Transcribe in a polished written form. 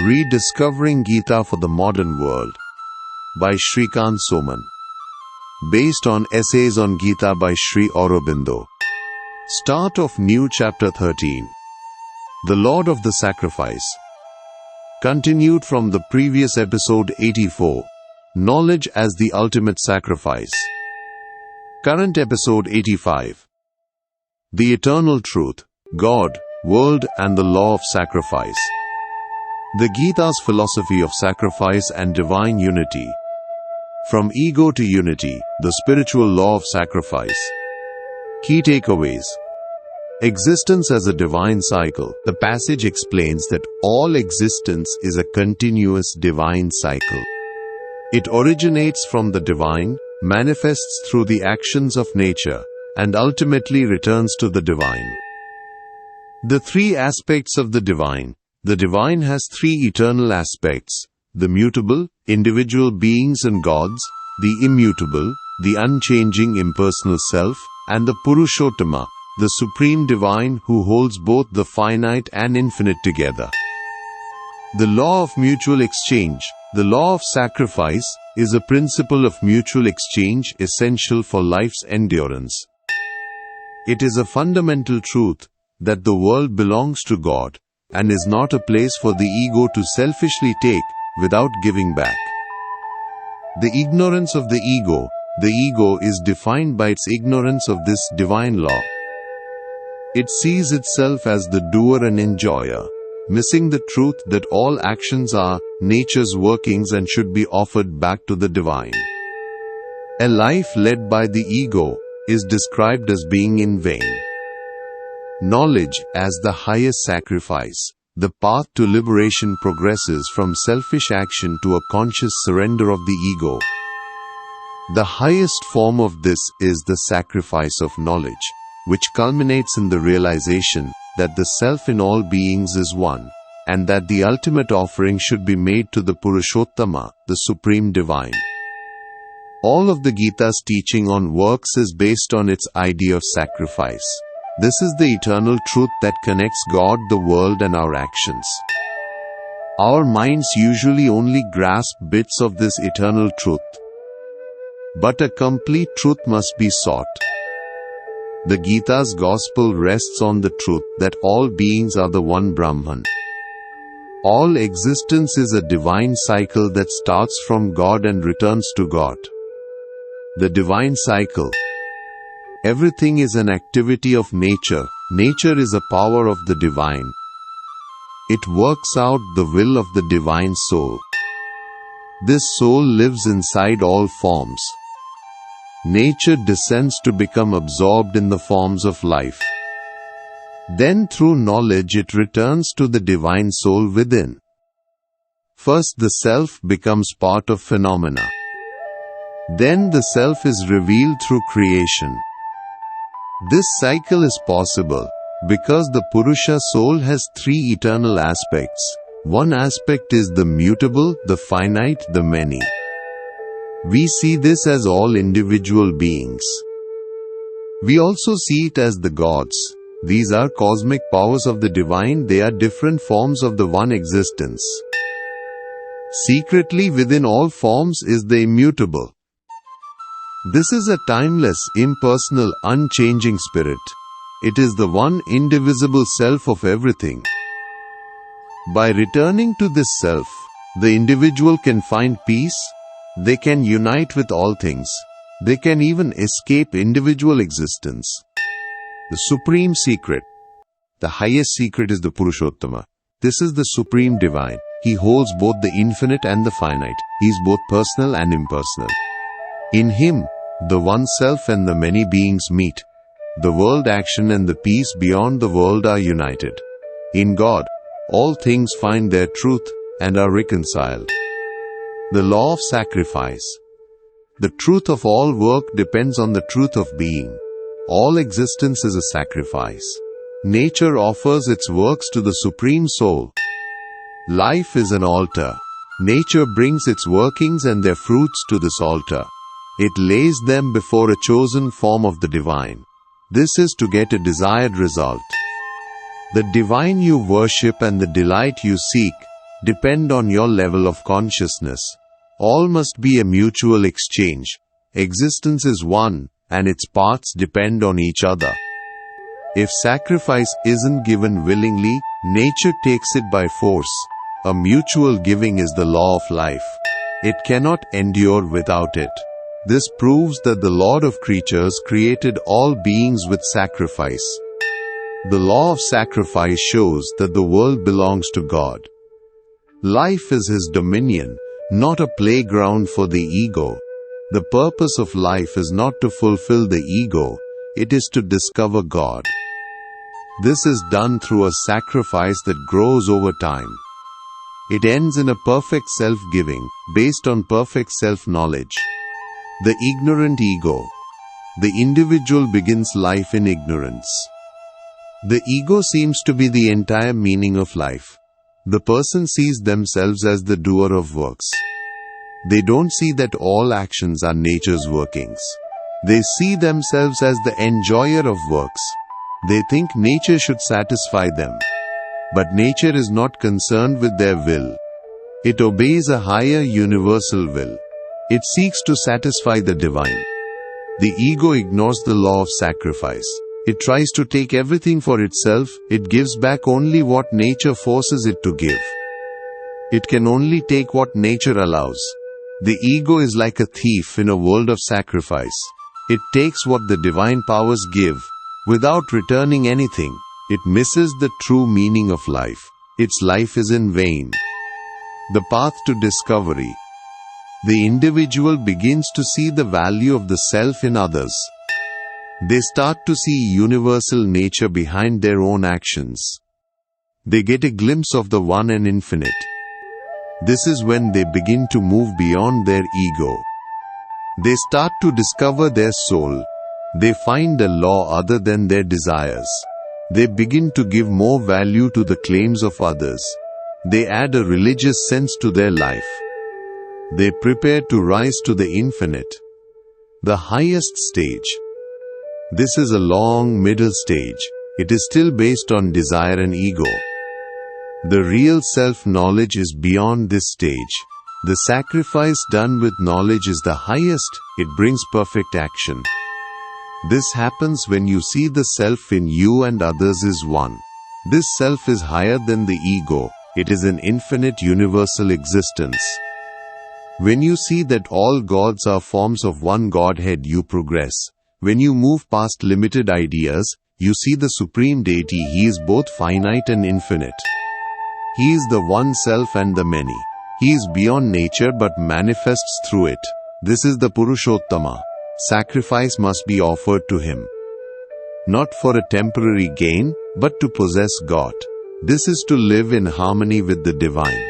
Rediscovering Gita for the Modern World by Shrikant Soman. Based on Essays on Gita by Sri Aurobindo. Start of new chapter 13. The Lord of the Sacrifice. Continued from the previous episode 84. Knowledge as the Ultimate Sacrifice. Current episode 85. The Eternal Truth, God, World and the Law of Sacrifice. The Gita's philosophy of sacrifice and divine unity. From ego to unity, the spiritual law of sacrifice. Key takeaways. Existence as a divine cycle. The passage explains that all existence is a continuous divine cycle. It originates from the divine, manifests through the actions of nature, and ultimately returns to the divine. The three aspects of the divine. The divine has three eternal aspects: the mutable, individual beings and gods; the immutable, the unchanging impersonal self; and the Purushottama, the supreme divine who holds both the finite and infinite together. The law of mutual exchange. The law of sacrifice is a principle of mutual exchange essential for life's endurance. It is a fundamental truth that the world belongs to God and is not a place for the ego to selfishly take without giving back. The ignorance of the ego is defined by its ignorance of this divine law. It sees itself as the doer and enjoyer, missing the truth that all actions are nature's workings and should be offered back to the divine. A life led by the ego is described as being in vain. Knowledge as the highest sacrifice. The path to liberation progresses from selfish action to a conscious surrender of the ego. The highest form of this is the sacrifice of knowledge, which culminates in the realization that the self in all beings is one, and that the ultimate offering should be made to the Purushottama, the supreme divine. All of the Gita's teaching on works is based on its idea of sacrifice. This is the eternal truth that connects God, the world, and our actions. Our minds usually only grasp bits of this eternal truth. But a complete truth must be sought. The Gita's gospel rests on the truth that all beings are the one Brahman. All existence is a divine cycle that starts from God and returns to God. The divine cycle. Everything is an activity of nature. Nature is a power of the divine. It works out the will of the divine soul. This soul lives inside all forms. Nature descends to become absorbed in the forms of life. Then through knowledge it returns to the divine soul within. First the self becomes part of phenomena. Then the self is revealed through creation. This cycle is possible because the Purusha soul has three eternal aspects. One aspect is the mutable, the finite, the many. We see this as all individual beings. We also see it as the gods. These are cosmic powers of the divine. They are different forms of the one existence. Secretly within all forms is the immutable. This is a timeless, impersonal, unchanging spirit. It is the one indivisible self of everything. By returning to this self, the individual can find peace. They can unite with all things. They can even escape individual existence. The supreme secret. The highest secret is the Purushottama. This is the supreme divine. He holds both the infinite and the finite. He is both personal and impersonal. In him, the one self and the many beings meet. The world action and the peace beyond the world are united. In God, all things find their truth and are reconciled. The law of sacrifice. The truth of all work depends on the truth of being. All existence is a sacrifice. Nature offers its works to the Supreme Soul. Life is an altar. Nature brings its workings and their fruits to this altar. It lays them before a chosen form of the divine. This is to get a desired result. The divine you worship and the delight you seek depend on your level of consciousness. All must be a mutual exchange. Existence is one, and its parts depend on each other. If sacrifice isn't given willingly, nature takes it by force. A mutual giving is the law of life. It cannot endure without it. This proves that the Lord of creatures created all beings with sacrifice. The law of sacrifice shows that the world belongs to God. Life is His dominion, not a playground for the ego. The purpose of life is not to fulfill the ego, it is to discover God. This is done through a sacrifice that grows over time. It ends in a perfect self-giving, based on perfect self-knowledge. The ignorant ego. The individual begins life in ignorance. The ego seems to be the entire meaning of life. The person sees themselves as the doer of works. They don't see that all actions are nature's workings. They see themselves as the enjoyer of works. They think nature should satisfy them. But nature is not concerned with their will. It obeys a higher universal will. It seeks to satisfy the divine. The ego ignores the law of sacrifice. It tries to take everything for itself. It gives back only what nature forces it to give. It can only take what nature allows. The ego is like a thief in a world of sacrifice. It takes what the divine powers give, without returning anything. It misses the true meaning of life. Its life is in vain. The path to discovery. The individual begins to see the value of the self in others. They start to see universal nature behind their own actions. They get a glimpse of the one and infinite. This is when they begin to move beyond their ego. They start to discover their soul. They find a law other than their desires. They begin to give more value to the claims of others. They add a religious sense to their life. They prepare to rise to the infinite, the highest stage. This is a long middle stage. It is still based on desire and ego. The real self-knowledge is beyond this stage. The sacrifice done with knowledge is the highest. It brings perfect action. This happens when you see the self in you and others is one. This self is higher than the ego. It is an infinite universal existence. When you see that all gods are forms of one Godhead, you progress. When you move past limited ideas, you see the Supreme Deity. He is both finite and infinite. He is the one self and the many. He is beyond nature but manifests through it. This is the Purushottama. Sacrifice must be offered to Him. Not for a temporary gain, but to possess God. This is to live in harmony with the divine.